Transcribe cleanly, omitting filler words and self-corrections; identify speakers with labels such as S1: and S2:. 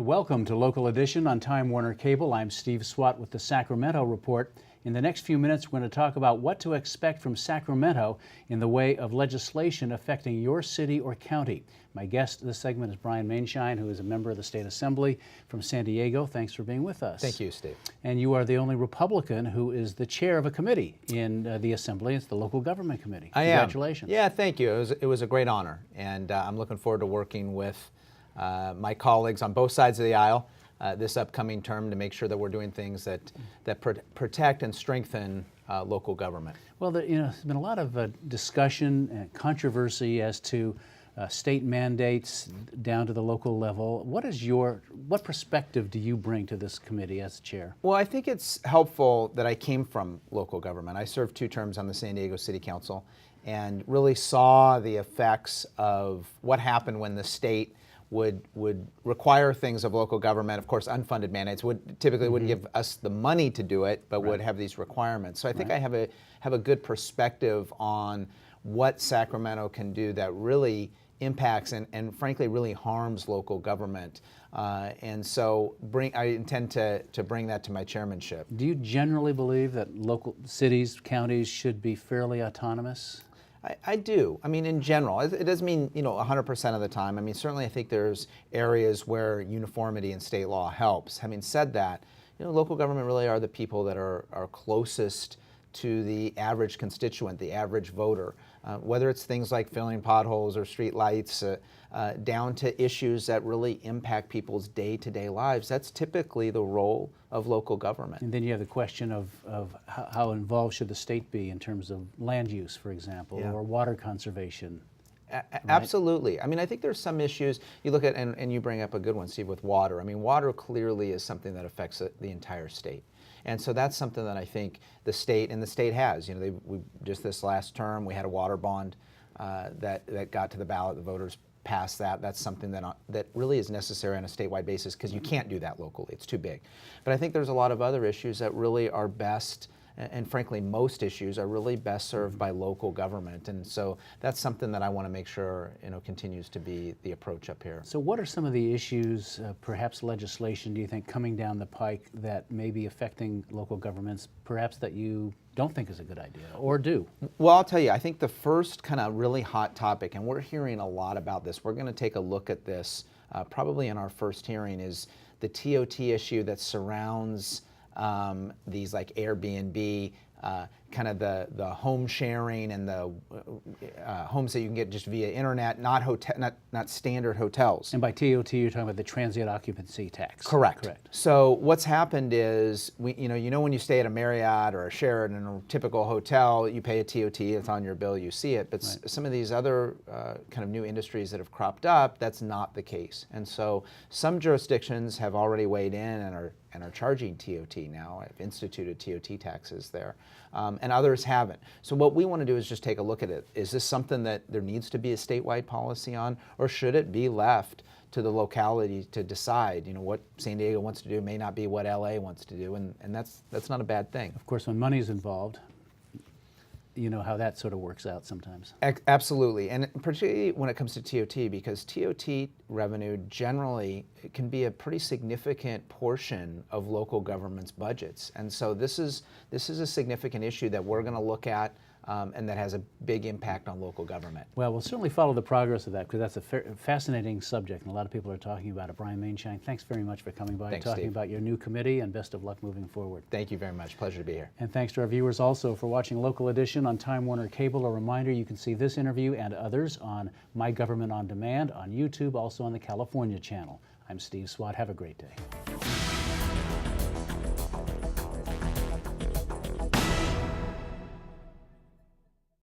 S1: Welcome to Local Edition on Time Warner Cable. I'm Steve Swatt with the Sacramento Report. In the next few minutes, we're going to talk about what to expect from Sacramento in the way of legislation affecting your city or county. My guest this segment is Brian Maienschein, who is a member of the State Assembly from San Diego. Thanks for being with us.
S2: Thank you, Steve.
S1: And you are the only Republican who is the chair of a committee in the Assembly. It's the Local Government Committee.
S2: I am.
S1: Congratulations.
S2: Yeah, thank you. It was a great honor, and I'm looking forward to working with my colleagues on both sides of the aisle this upcoming term to make sure that we're doing things that protect and strengthen local government.
S1: Well, there's been a lot of discussion and controversy as to state mandates down to the local level. What perspective do you bring to this committee as chair?
S2: Well, I think it's helpful that I came from local government. I served 2 terms on the San Diego City Council and really saw the effects of what happened when the state would require things of local government. Of course, unfunded mandates typically wouldn't give us the money to do it, but would have these requirements. So I think I have a good perspective on what Sacramento can do that really impacts and frankly really harms local government. And so I intend to bring that to my chairmanship.
S1: Do you generally believe that local cities, counties should be fairly autonomous?
S2: I do. I mean, in general, it doesn't mean 100% of the time. I mean, certainly I think there's areas where uniformity in state law helps. Having said that, local government really are the people that are closest to the average constituent, the average voter, whether it's things like filling potholes or street lights, down to issues that really impact people's day-to-day lives. That's typically the role of local government.
S1: And then you have the question of how involved should the state be in terms of land use, for example, or water conservation.
S2: Absolutely. I mean, I think there's some issues you look at, and you bring up a good one, Steve, with water. I mean, water clearly is something that affects the entire state. And so that's something that I think the state has. Just this last term, we had a water bond that got to the ballot. The voters passed that. That's something that really is necessary on a statewide basis because you can't do that locally. It's too big. But I think there's a lot of other issues that really are best, and frankly, most issues are really best served by local government. And so that's something that I want to make sure continues to be the approach up here.
S1: So what are some of the issues, perhaps legislation, do you think, coming down the pike that may be affecting local governments, perhaps that you don't think is a good idea, or do?
S2: Well, I'll tell you, I think the first kind of really hot topic, and we're hearing a lot about this, we're going to take a look at this probably in our first hearing, is the TOT issue that surrounds these like Airbnb, kind of the home sharing and the homes that you can get just via internet, not standard hotels.
S1: And by TOT, you're talking about the transient occupancy tax.
S2: Correct. So what's happened is, when you stay at a Marriott or a Sheraton or a typical hotel, you pay a TOT, it's on your bill, you see it. But some of these other kind of new industries that have cropped up, that's not the case. And so some jurisdictions have already weighed in and are charging TOT now, have instituted TOT taxes there, and others haven't. So what we want to do is just take a look at it. Is this something that there needs to be a statewide policy on, or should it be left to the locality to decide? What San Diego wants to do may not be what LA wants to do, and that's not a bad thing.
S1: Of course, when money's involved, you know how that sort of works out sometimes.
S2: Absolutely, and particularly when it comes to TOT, because TOT revenue generally can be a pretty significant portion of local government's budgets, and so this is a significant issue that we're going to look at. And that has a big impact on local government.
S1: Well, we'll certainly follow the progress of that because that's a fascinating subject, and a lot of people are talking about it. Brian Maienschein, thanks very much for coming by and talking about your new committee, and best of luck moving forward.
S2: Thank you very much. Pleasure to be here.
S1: And thanks to our viewers also for watching Local Edition on Time Warner Cable. A reminder, you can see this interview and others on My Government on Demand on YouTube, also on the California channel. I'm Steve Swatt. Have a great day.